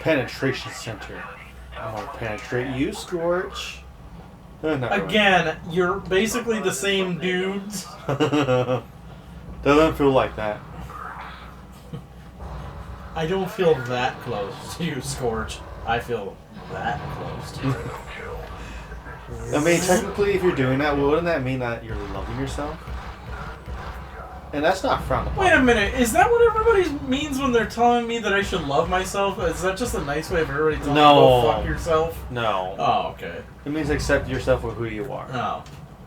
Penetration center. I'm gonna penetrate you, Scorch. Again, you're basically the same dudes. Doesn't feel like that. I don't feel that close to you, Scorch. I feel that close to you. I mean, technically, if you're doing that, wouldn't that mean that you're loving yourself? And that's not frowned upon. Wait a minute, is that what everybody means when they're telling me that I should love myself? Is that just a nice way of everybody telling me to go fuck yourself? No. Oh, okay. It means accept yourself for who you are. Oh.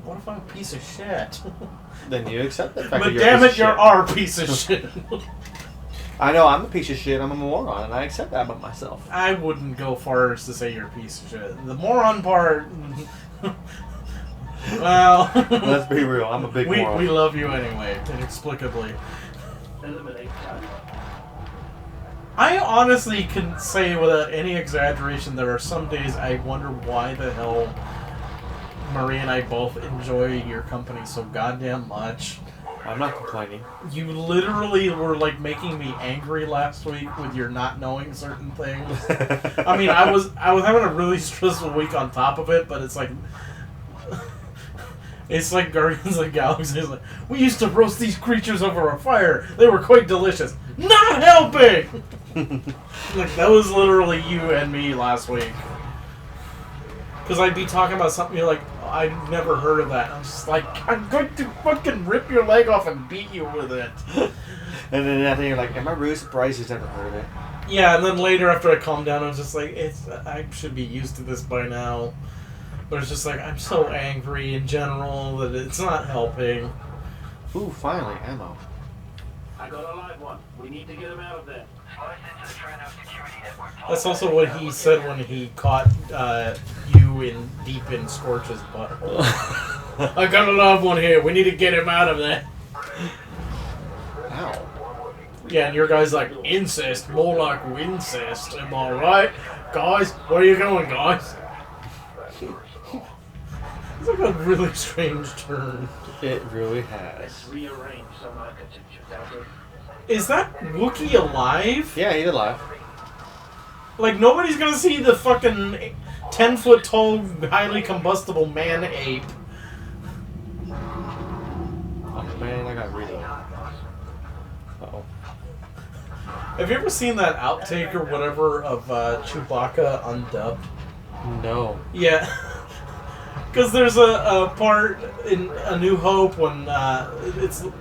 What if I'm a piece of shit? Then you accept the fact But that you're damn a it, piece you of shit. are a piece of shit. I know, I'm a piece of shit. I'm a moron, and I accept that about myself. I wouldn't go far as to say you're a piece of shit. The moron part... Well... Let's be real, I'm a big moron. We love you anyway, inexplicably. I honestly can say without any exaggeration, there are some days I wonder why the hell Marie and I both enjoy your company so goddamn much. I'm not complaining. You literally were like making me angry last week with your not knowing certain things. I mean, I was having a really stressful week on top of it, but it's like Guardians of the Galaxy. It's like, we used to roast these creatures over a fire. They were quite delicious. Not helping. Like that was literally you and me last week. Because I'd be talking about something, you're like, I've never heard of that. I'm just like, I'm going to fucking rip your leg off and beat you with it. And then I think you're like, am I really surprised he's never heard of it? Yeah, and then later after I calmed down, I was just like, I should be used to this by now. But it's just like, I'm so angry in general that it's not helping. Ooh, finally, ammo. I got a live one. We need to get him out of there. That's also what he said when he caught you deep in Scorch's butthole. I got a live one here. We need to get him out of there. Ow. Yeah, and your guy's like, incest, more like wincest. Am I right? Guys, where are you going, guys? It's like a really strange turn. It really has. Let's rearrange some architecture, Delta. Is that Wookiee alive? Yeah, he's alive. Like, nobody's gonna see the fucking 10-foot tall, highly combustible man ape. Oh man, I got reading. Uh-oh. Have you ever seen that outtake or whatever of Chewbacca undubbed? No. Yeah. Because there's a part in A New Hope when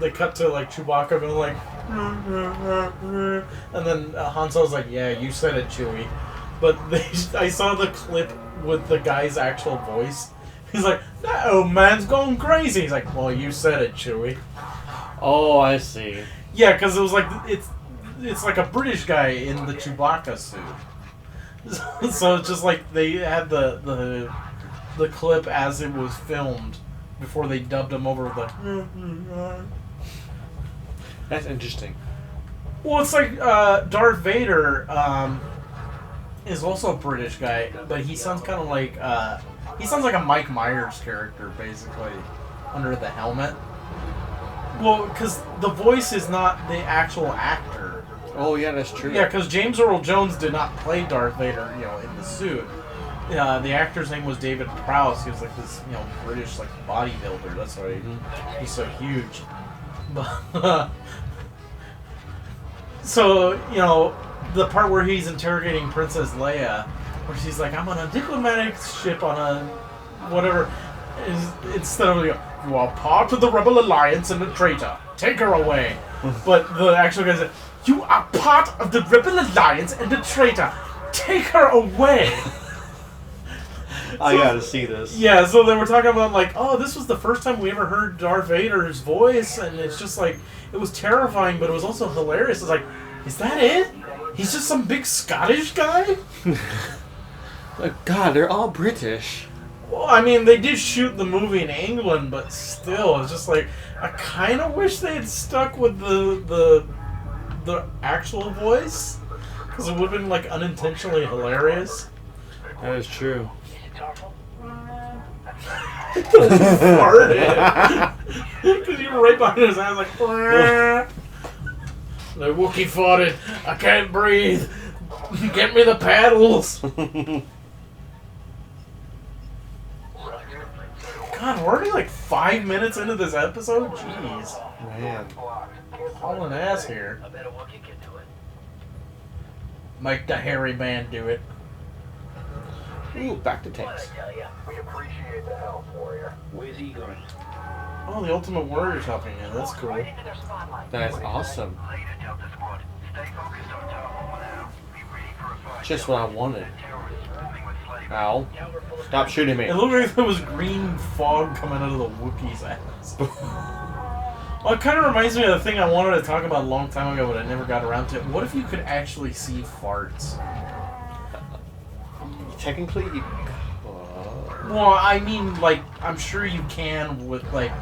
they cut to like Chewbacca going like, and then Han Solo's like, yeah, you said it, Chewie. But I saw the clip with the guy's actual voice. He's like, that old man's going crazy. He's like, well, you said it, Chewie. Oh, I see. Yeah, because it was like it's like a British guy in the Chewbacca suit. So it's just like they had the clip as it was filmed before they dubbed him over the. That's interesting. Well, it's like Darth Vader is also a British guy, but he sounds kind of like a Mike Myers character, basically, under the helmet. Well, because the voice is not the actual actor. Oh yeah, that's true. Yeah, because James Earl Jones did not play Darth Vader, in the suit. The actor's name was David Prowse. He was like this, British like bodybuilder. That's why he's so huge. But so the part where he's interrogating Princess Leia, where she's like, "I'm on a diplomatic ship on a whatever," instead of you are part of the Rebel Alliance and a traitor. Take her away. But the actual guy said, "You are part of the Rebel Alliance and a traitor. Take her away." I gotta see this. Yeah, so they were talking about like, oh, this was the first time we ever heard Darth Vader's voice, and it's just like, it was terrifying, but it was also hilarious. It's like, is that it? He's just some big Scottish guy? Like, God, they're all British. Well, I mean, they did shoot the movie in England, but still, it's just like, I kind of wish they had stuck with the actual voice, because it would have been like unintentionally hilarious. That is true. Farted. Because you were right behind his eyes, like, the Wookiee farted. I can't breathe. Get me the paddles! God, we're already like 5 minutes into this episode? Jeez. Man. Hauling ass here. Make the hairy man do it. Ooh, back to tanks. We appreciate the help, warrior. Where's he going? Oh, the Ultimate Warrior's helping you. That's cool. That's awesome. Just what I wanted. Ow. Stop shooting me. It looked like there was green fog coming out of the Wookiee's ass. Well, it kind of reminds me of the thing I wanted to talk about a long time ago, but I never got around to it. What if you could actually see farts? Technically, you... Well, I mean, like, I'm sure you can with, like,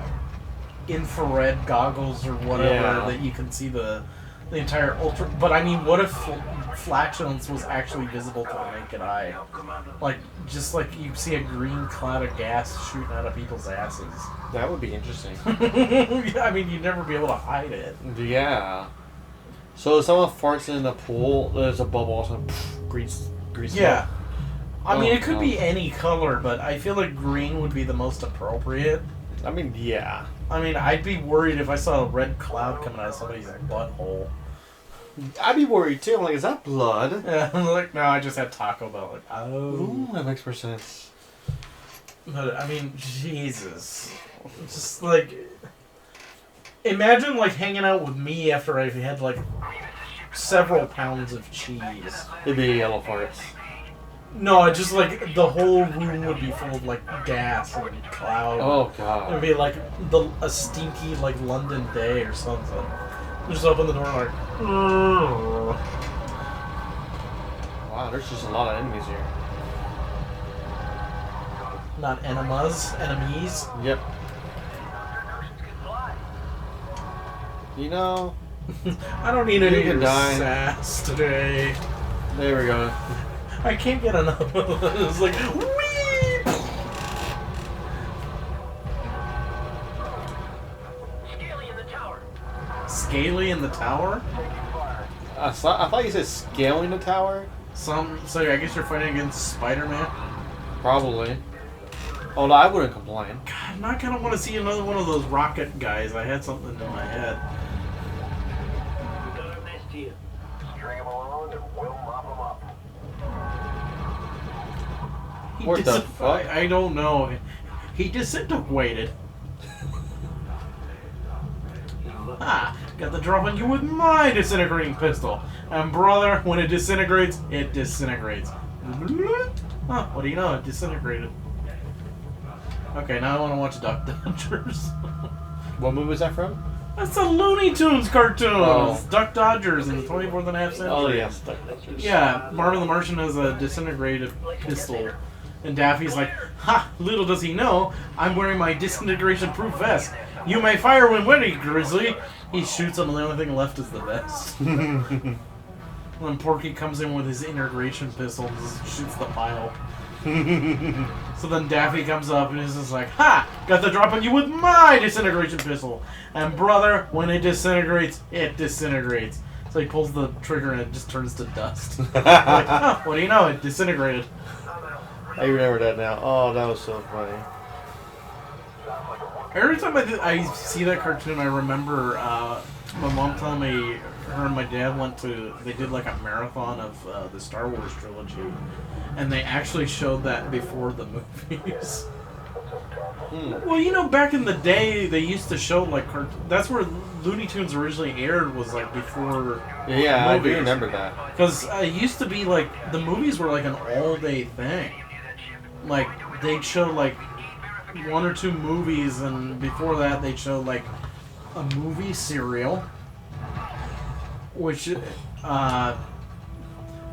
infrared goggles or whatever that you can see the entire ultra... But, I mean, what if flatulence was actually visible to the naked eye? Like, just like you see a green cloud of gas shooting out of people's asses. That would be interesting. Yeah, I mean, you'd never be able to hide it. Yeah. So if someone farts in the pool, there's a bubble, so green smoke. Yeah. I mean, it could no. be any color, but I feel like green would be the most appropriate. I mean, yeah. I mean, I'd be worried if I saw a red cloud coming out of somebody's butthole. I'd be worried too. I'm like, is that blood? Yeah, I'm like, no, I just had Taco Bell. Like, oh. Ooh, that makes more sense. But, I mean, Jesus. Just, like... Imagine, like, hanging out with me after I've had, like, several pounds of cheese. It'd be yellow farts. No, just, like, the whole room would be full of, like, gas and cloud. Oh, It God. would be, like, a stinky, like, London day or something. Just open the door, like... Wow, there's just a lot of enemies here. Not enemas, enemies. Yep. You know... I don't need any You can die. sass today. There we go. I can't get enough of it. It's like, whee! Scaly in the tower. Scaly in the tower? I thought you said scaling the tower? So I guess you're fighting against Spider-Man? Probably. Oh, no, I wouldn't complain. God, I'm not gonna want to see another one of those rocket guys. I had something in my head. We got our nest here. String them along and we'll mop them up. What the fuck? I don't know. He disintegrated. Ah, got the drop on you with my disintegrating pistol. And brother, when it disintegrates, it disintegrates. Huh, what do you know? It disintegrated. Okay, now I want to watch Duck Dodgers. What movie was that from? That's a Looney Tunes cartoon. Oh. It's Duck Dodgers in the 24th and a half century. Oh, yes. Yeah, Marvin the Martian has a disintegrated pistol. And Daffy's like, ha, little does he know, I'm wearing my disintegration-proof vest. You may fire when ready, Grizzly. He shoots him, and the only thing left is the vest. When Porky comes in with his integration pistol and just shoots the pile. So then Daffy comes up and is just like, ha! Got the drop on you with my disintegration pistol. And brother, when it disintegrates, it disintegrates. So he pulls the trigger and it just turns to dust. Like, huh, what do you know? It disintegrated. I remember that now. Oh, that was so funny. Every time I see that cartoon, I remember my mom telling me her and my dad they did like a marathon of the Star Wars trilogy, and they actually showed that before the movies. Well, you know, back in the day, they used to show like that's where Looney Tunes originally aired, was like before. Yeah, I do movies. remember that. Because it used to be like the movies were like an all-day thing. Like they'd show like 1 or 2 movies, and before that they'd show like a movie serial, which I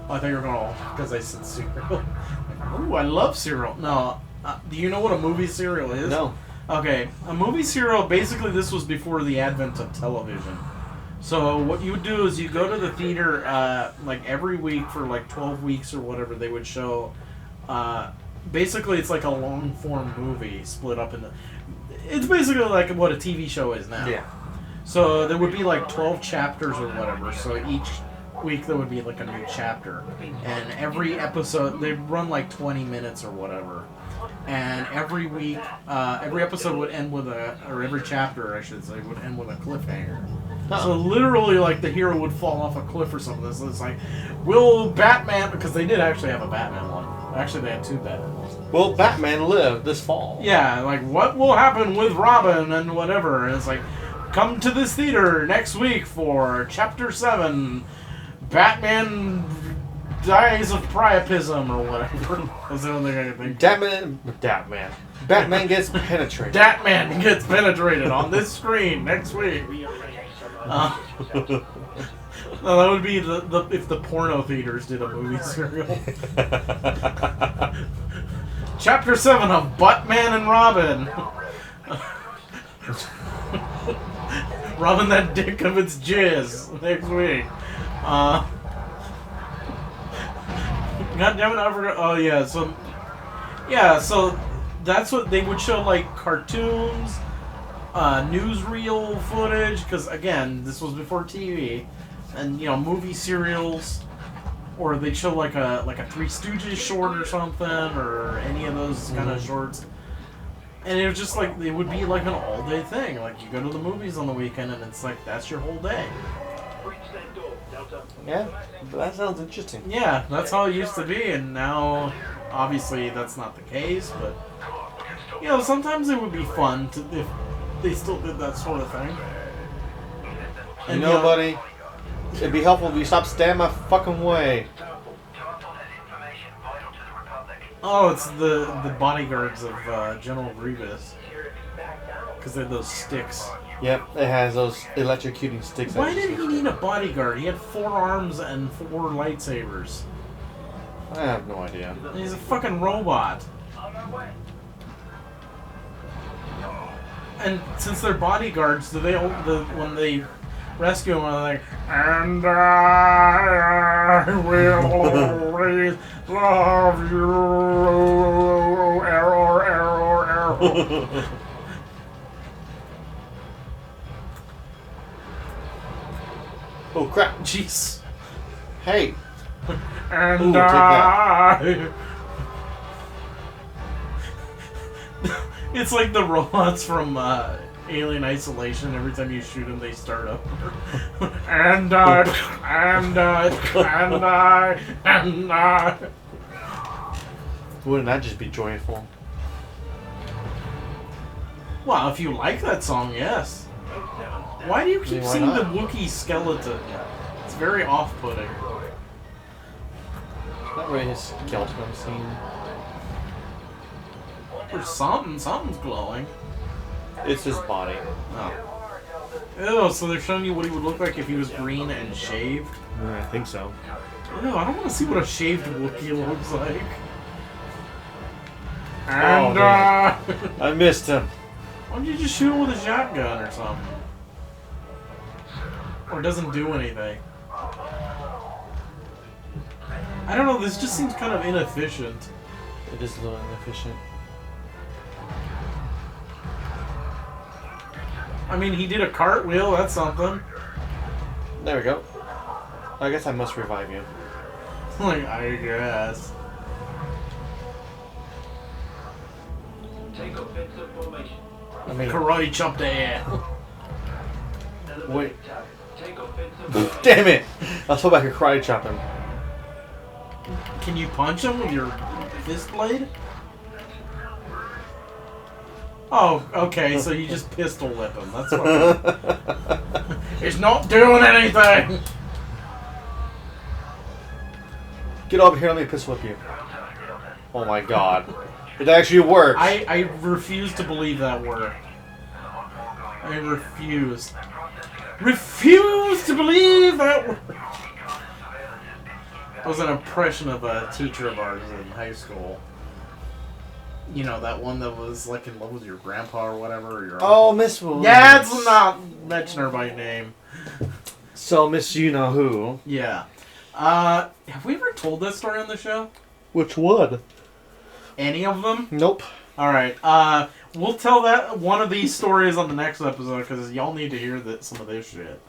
thought you were going because I said cereal. Ooh, I love cereal. No, do you know what a movie serial is? No. Okay, a movie serial, basically this was before the advent of television. So what you would do is you go to the theater like every week for like 12 weeks or whatever. They would show basically it's like a long form movie split up into, it's basically like what a TV show is now. Yeah. So there would be like 12 chapters or whatever. So week there would be like a new chapter, and every episode they run like 20 minutes or whatever, and every week, every episode would end with or every chapter I should say would end with a cliffhanger. So literally, like, the hero would fall off a cliff or something. So it's like, will Batman... Because they did actually have a Batman one. Actually, they had two Batman ones. Will Batman live this fall? Yeah, like, what will happen with Robbin and whatever. And it's like, come to this theater next week for Chapter 7. Batman dies of priapism or whatever. That's the only thing I can think. Batman gets penetrated. Batman gets penetrated on this screen next week. No, that would be the if the porno theaters did a movie serial. Chapter 7 of Buttman and Robbin. Robbing that dick of its jizz next week. God damn it, I forgot. Oh yeah, so that's what they would show, like cartoons. Newsreel footage, because again, this was before TV, and movie serials, or they'd show like a Three Stooges short or something, or any of those kind of shorts, and it was just like it would be like an all-day thing. Like you go to the movies on the weekend, and it's like that's your whole day. Yeah, that sounds interesting. Yeah, that's how it used to be, and now obviously that's not the case, but sometimes it would be fun if they still did that sort of thing. And buddy, it'd be helpful if you stopped standing my fucking way. Oh, it's the bodyguards of General Grievous. Because they had those sticks. Yep, it has those electrocuting sticks. Why did he need a bodyguard? He had 4 arms and 4 lightsabers. I have no idea. He's a fucking robot. And since they're bodyguards, do they when they rescue him, they're like, and I will always love you, arrow. Oh crap! Jeez. Hey. And Ooh, I. It's like the robots from Alien Isolation. Every time you shoot them, they start up. And I. Wouldn't that just be joyful? Well, if you like that song, yes. Why do you keep seeing the not? Wookiee skeleton? It's very off-putting. Not really his skeleton scene. There's something's glowing. It's his body. Oh. Ew, so they're showing you what he would look like if he was green and shaved? I think so. Ew, I don't want to see what a shaved Wookiee looks like. And, I missed him. Why don't you just shoot him with a shotgun or something? Or it doesn't do anything. I don't know, this just seems kind of inefficient. It is a little inefficient. I mean, he did a cartwheel, that's something. There we go. I guess I must revive you. Like, I guess. Take offensive formation. I mean, Karate chop the air. wait. Take offensive Damn it! I was hoping I could karate chop him. Can you punch him with your fist blade? Oh, okay, so you just pistol whip him. That's fine. He's not doing anything! Get over here, let me pistol whip you. Oh my god. It actually works. I refuse to believe that worked. I refuse. Refuse to believe that worked! That was an impression of a teacher of ours in high school. You know, that one that was like in love with your grandpa or whatever. Or your uncle. Miss Williams. Yeah, let's not mention her by name. So, Miss You Know Who. Yeah. Have we ever told that story on the show? Which one? Any of them? Nope. Alright, we'll tell that one of these stories on the next episode because y'all need to hear some of this shit.